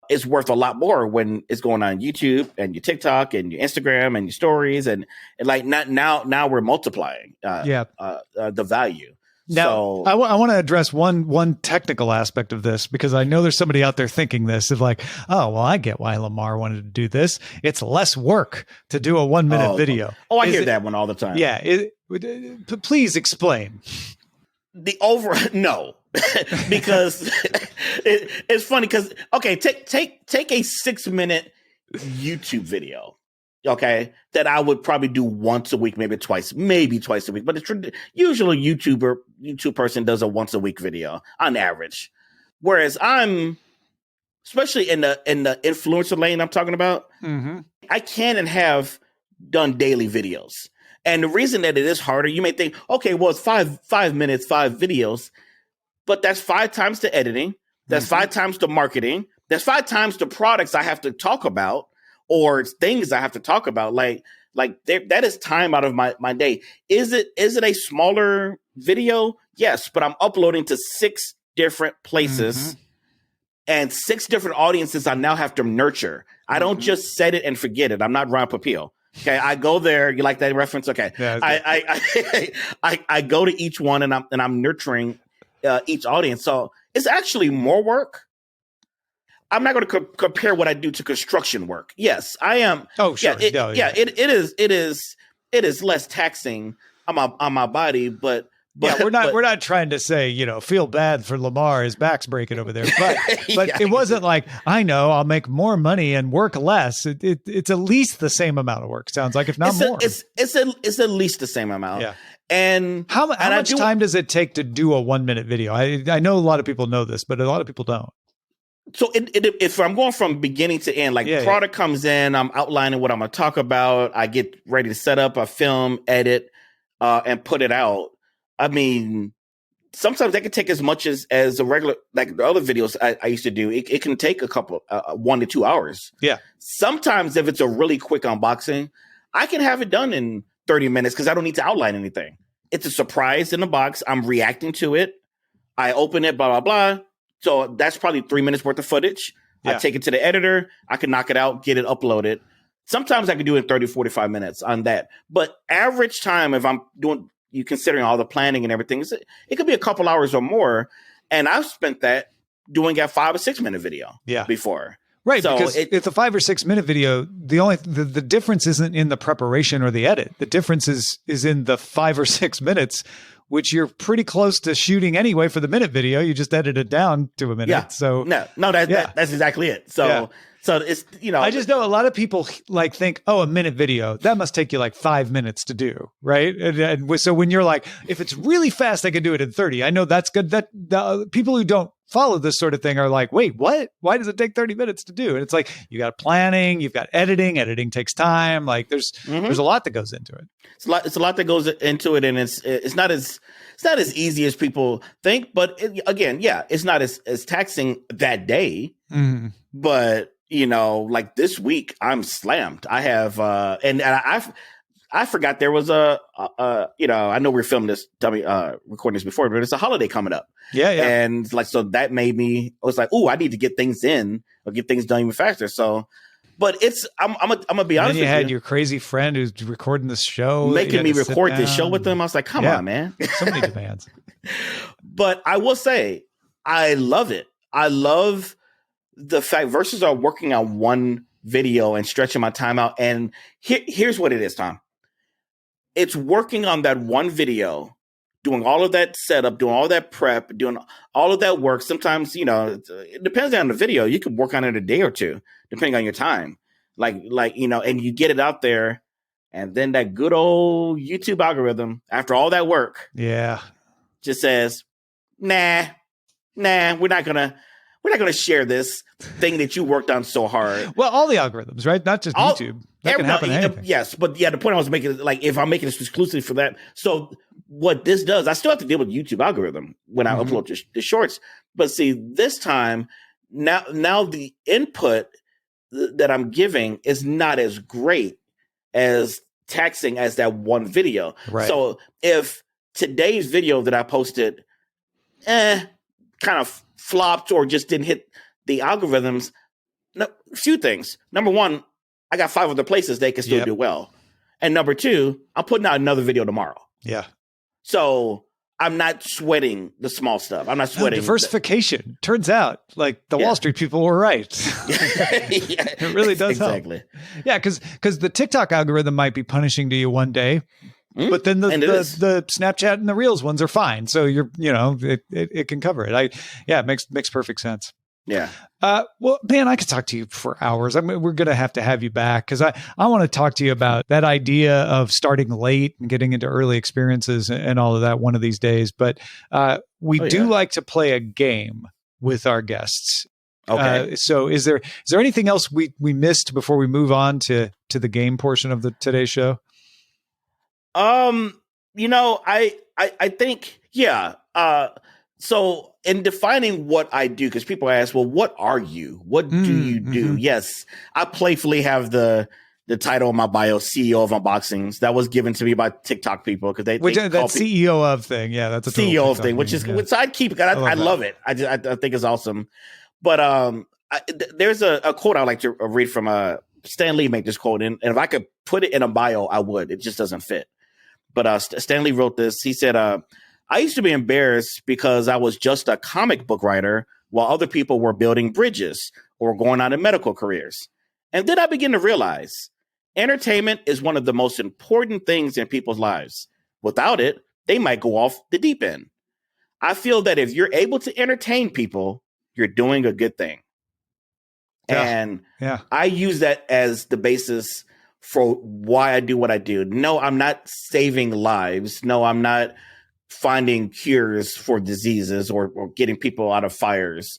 is worth a lot more when it's going on YouTube and your TikTok and your Instagram and your stories and like now we're multiplying the value. Now, I want to address one technical aspect of this, because I know there's somebody out there thinking this of like, oh, well, I get why Lamarr wanted to do this. It's less work to do a 1 minute video. I hear that one all the time. Yeah. Please explain. No, because it's funny because, okay, take a 6 minute YouTube video. Okay, that I would probably do once a week, maybe twice a week. But usually YouTube person does a once a week video on average. Whereas I'm, especially in the influencer lane I'm talking about, I can and have done daily videos. And the reason that it is harder, you may think, okay, well, it's 5 minutes, 5 videos, but that's 5 times the editing, that's 5 times the marketing, that's 5 times the products I have to talk about. Or things I have to talk about, like that is time out of my day. Is it a smaller video? Yes, but I'm uploading to 6 different places and 6 different audiences I now have to nurture. I don't just set it and forget it. I'm not Ron Popeil. Okay, I go there. You like that reference? Okay, yeah, I go to each one and I'm nurturing each audience. So it's actually more work. I'm not going to compare what I do to construction work. Yes, I am. Oh, sure. It is less taxing on my body, but we're not trying to say, feel bad for Lamarr, his back's breaking over there. But it wasn't like, I know I'll make more money and work less. It's at least the same amount of work. Sounds like, if not more. It's at least the same amount. Yeah. And how much time does it take to do a 1 minute video? I know a lot of people know this, but a lot of people don't. So if I'm going from beginning to end, product comes in, I'm outlining what I'm going to talk about. I get ready to set up, I film, edit, and put it out. I mean, sometimes that can take as much as a regular, like the other videos I used to do. It can take a couple, 1 to 2 hours. Yeah. Sometimes if it's a really quick unboxing, I can have it done in 30 minutes because I don't need to outline anything. It's a surprise in the box. I'm reacting to it. I open it, blah, blah, blah. So that's probably 3 minutes worth of footage. Yeah. I take it to the editor. I can knock it out, get it uploaded. Sometimes I can do it in 30, 45 minutes on that. But average time, if I'm considering all the planning and everything, it could be a couple hours or more. And I've spent that doing a 5 or 6 minute video before. Right, so because it's a 5 or 6 minute video. The difference isn't in the preparation or the edit. The difference is in the 5 or 6 minutes, which you're pretty close to shooting anyway for the minute video. You just edit it down to a minute. Yeah. So that's exactly it. So it's, I just know a lot of people think, a minute video, that must take you 5 minutes to do. Right. And so when you're like, if it's really fast, I can do it in 30. I know that's good. That the people who don't follow this sort of thing are like, wait, what? Why does it take 30 minutes to do? And it's like, you got planning, you've got editing. Editing takes time. There's a lot that goes into it. It's a lot that goes into it, and it's not as easy as people think. But it's not as taxing that day. Mm-hmm. But this week I'm slammed. I have I forgot there was I know we're filming this, recording this before, but it's a holiday coming up. Yeah. And so that made me, I was like, I need to get things in or get things done even faster. So, but I'm gonna be honest with you. And then you had your crazy friend who's recording this show. Making me record this show with them. I was like, come on, man. So many demands. But I will say, I love it. I love the fact versus are working on one video and stretching my time out. And here's what it is, Tom. It's working on that one video, doing all of that setup, doing all that prep, doing all of that work. Sometimes, it depends on the video. You could work on it a day or two, depending on your time. And you get it out there. And then that good old YouTube algorithm, after all that work, just says, nah, we're not gonna share this thing that you worked on so hard. Well, all the algorithms, right? Not just YouTube. That can happen to anything. Yes, but the point I was making is if I'm making this exclusively for that. So what this does, I still have to deal with YouTube algorithm when I upload the shorts. But see, this time, now the input that I'm giving is not as great as taxing as that one video. Right. So if today's video that I posted kind of flopped or just didn't hit the algorithms. No, a few things. Number one, I got 5 other places they can still do well. And number 2, I'm putting out another video tomorrow. Yeah. So I'm not sweating the small stuff. I'm not sweating. Diversification. Turns out, like, the Wall Street people were right. It really does help. Yeah, because the TikTok algorithm might be punishing to you one day, but then the Snapchat and the Reels ones are fine. So it can cover it. It makes perfect sense. Yeah. Well, man, I could talk to you for hours. I mean, we're going to have you back because I want to talk to you about that idea of starting late and getting into early experiences and all of that one of these days. But we do like to play a game with our guests. Okay. So is there anything else we missed before we move on to the game portion of today's show? I think, so in defining what I do, because people ask, well, what are you? What do you do? Mm-hmm. Yes, I playfully have the title of my bio, CEO of Unboxings. That was given to me by TikTok people because that CEO of thing. Yeah, that's a CEO of thing, which I keep. I love it. I think it's awesome. But there's a quote I like to read from Stan Lee made this quote, and if I could put it in a bio, I would. It just doesn't fit. But Stan Lee wrote this. He said, I used to be embarrassed because I was just a comic book writer while other people were building bridges or going on in medical careers. And then I began to realize entertainment is one of the most important things in people's lives. Without it, they might go off the deep end. I feel that if you're able to entertain people, you're doing a good thing. Yeah. And I use that as the basis for why I do what I do. No, I'm not saving lives. No, I'm not finding cures for diseases or getting people out of fires,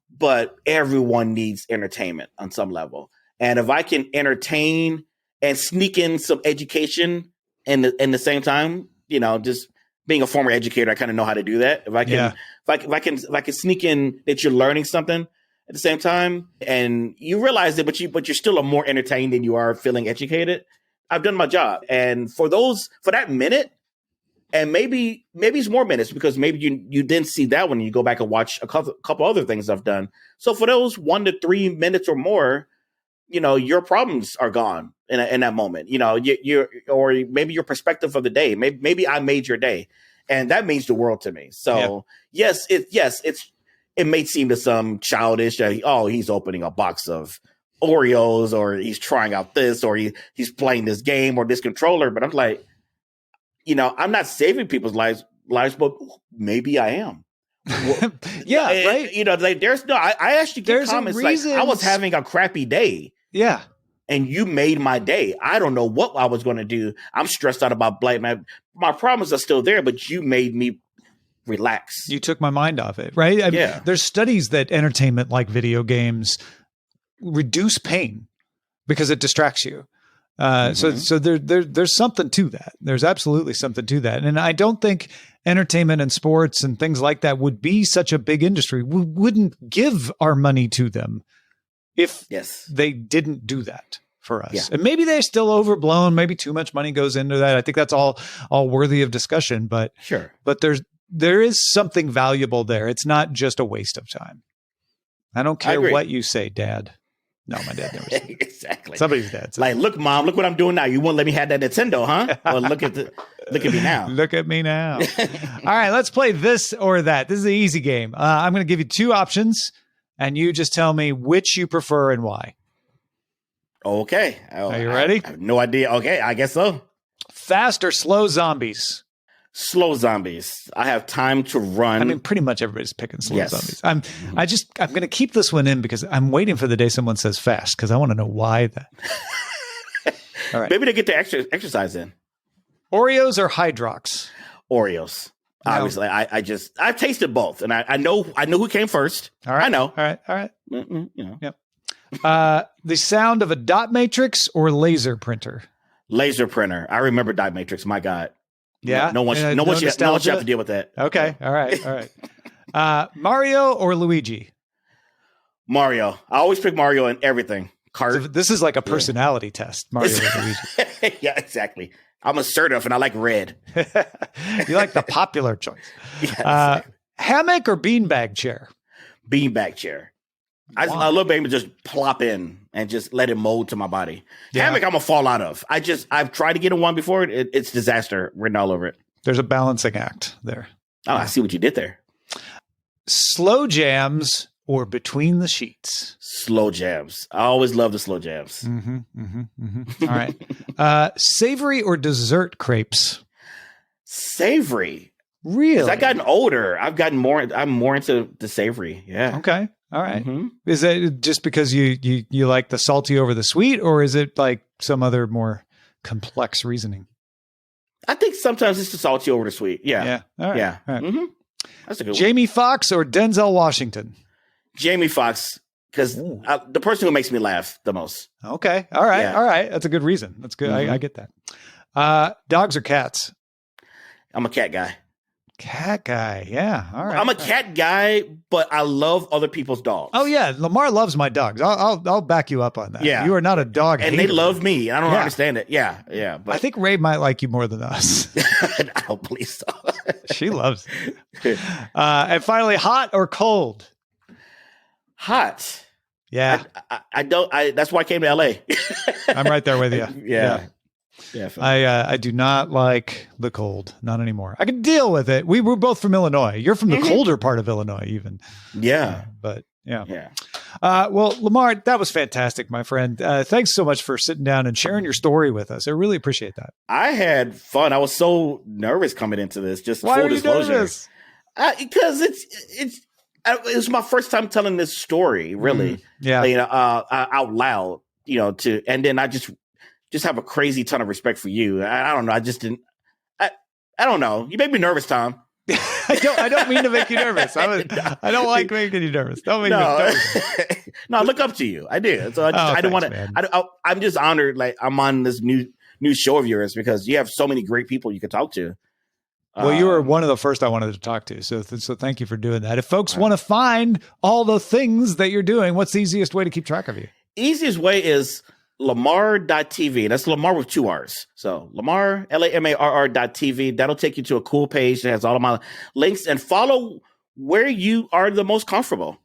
but everyone needs entertainment on some level. And if I can entertain and sneak in some education in the same time, just being a former educator, I kind of know how to do that. If I can sneak in that you're learning something at the same time and you realize it, but you're still more entertained than you are feeling educated, I've done my job. And for that minute, and maybe it's more minutes because maybe you didn't see that one and you go back and watch a couple other things I've done. So for those 1 to 3 minutes or more, your problems are gone in that moment. Or maybe your perspective of the day. Maybe I made your day, and that means the world to me. So yes, it may seem to some childish that he's opening a box of Oreos or he's trying out this or he's playing this game or this controller, but I'm like, I'm not saving people's lives, but maybe I am. Well, right. I actually get comments like, I was having a crappy day. Yeah. And you made my day. I don't know what I was going to do. I'm stressed out about blight. My problems are still there, but you made me relax. You took my mind off it, right? I mean, there's studies that entertainment like video games reduce pain because it distracts you. So there's something to that. There's absolutely something to that. And I don't think entertainment and sports and things like that would be such a big industry. We wouldn't give our money to them if they didn't do that for us. Yeah. And maybe they're still overblown. Maybe too much money goes into that. I think that's all worthy of discussion, but sure. But there is something valuable there. It's not just a waste of time. I don't care what you say, Dad. No, my dad never said exactly. Somebody's dad said like, look, Mom, look what I'm doing now. You won't let me have that Nintendo, huh? Well, look at me now. Look at me now. All right, let's play this or that. This is an easy game. I'm going to give you 2 options, and you just tell me which you prefer and why. Okay. Are you ready? I have no idea. Okay, I guess so. Fast or slow zombies? Slow zombies. I have time to run. I mean, pretty much everybody's picking slow zombies. I'm going to keep this one in because I'm waiting for the day someone says fast because I want to know why that. All right. Maybe they get the exercise in. Oreos or Hydrox? Oreos. No. Obviously, I've tasted both, and I know who came first. All right. I know. All right. Yep. The sound of a dot matrix or laser printer? Laser printer. I remember dot matrix. My God. Yeah. No one should have to deal with that. Okay. All right. Mario or Luigi? Mario. I always pick Mario in everything. Kart. So this is like a personality test. Mario or Luigi. Yeah, exactly. I'm assertive and I like red. You like the popular choice. Yes. Hammock or beanbag chair? Beanbag chair. I love being able to just plop in and just let it mold to my body. Yeah. Hammock, I'm gonna fall out of. I've tried to get in one before. It's disaster written all over it. There's a balancing act there. Oh, I see what you did there. Slow jams or between the sheets? Slow jams. I always love the slow jams. All right. Savory or dessert crepes? Savory. Really? As I've gotten older, I'm more into the savory. Yeah. Okay. All right. Is it just because you like the salty over the sweet, or is it like some other more complex reasoning? I think sometimes it's the salty over the sweet. Yeah. Yeah. All right. Yeah. All right. That's a good one. Jamie Foxx or Denzel Washington? Jamie Foxx, because the person who makes me laugh the most. Okay. All right. Yeah. All right. That's a good reason. That's good. I get that. Dogs or cats? I'm a cat guy. Cat guy. Yeah. All right. I'm a cat guy, but I love other people's dogs. Oh yeah. Lamarr loves my dogs. I'll back you up on that. Yeah. You are not a dog hater. And they love me. I don't understand it. Yeah. Yeah. But I think Ray might like you more than us. I don't believe so. She loves it. And finally, hot or cold? Hot. Yeah. I don't, that's why I came to LA. I'm right there with you. Yeah. I do not like the cold. Not anymore. I can deal with it. We were both from Illinois. You're from the colder part of Illinois, even. Yeah. But yeah. Yeah. Well, Lamarr, that was fantastic, my friend. Thanks so much for sitting down and sharing your story with us. I really appreciate that. I had fun. I was so nervous coming into this. Just Why full are you disclosure. Nervous? Because it was my first time telling this story, really. Out loud, and then I just have a crazy ton of respect for you. I don't know. I just didn't. I don't know. You made me nervous, Tom. I don't mean to make you nervous. I don't like making you nervous. Don't make me nervous. No, I look up to you. I do. So I don't want to. I'm just honored. Like I'm on this new show of yours because you have so many great people you could talk to. Well, you were one of the first I wanted to talk to. So thank you for doing that. If folks want to find all the things that you're doing, what's the easiest way to keep track of you? Easiest way is Lamarr.tv. That's Lamarr with 2 R's. So Lamarr, Lamarr.tv. That'll take you to a cool page that has all of my links, and follow where you are the most comfortable.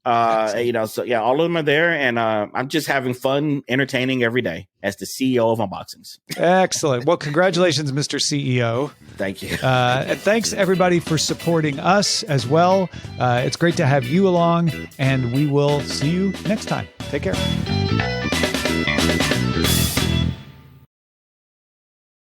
All of them are there, and I'm just having fun, entertaining every day as the CEO of Unboxings. Excellent. Well, congratulations, Mr. CEO. Thank you. And thanks everybody for supporting us as well. It's great to have you along, and we will see you next time. Take care.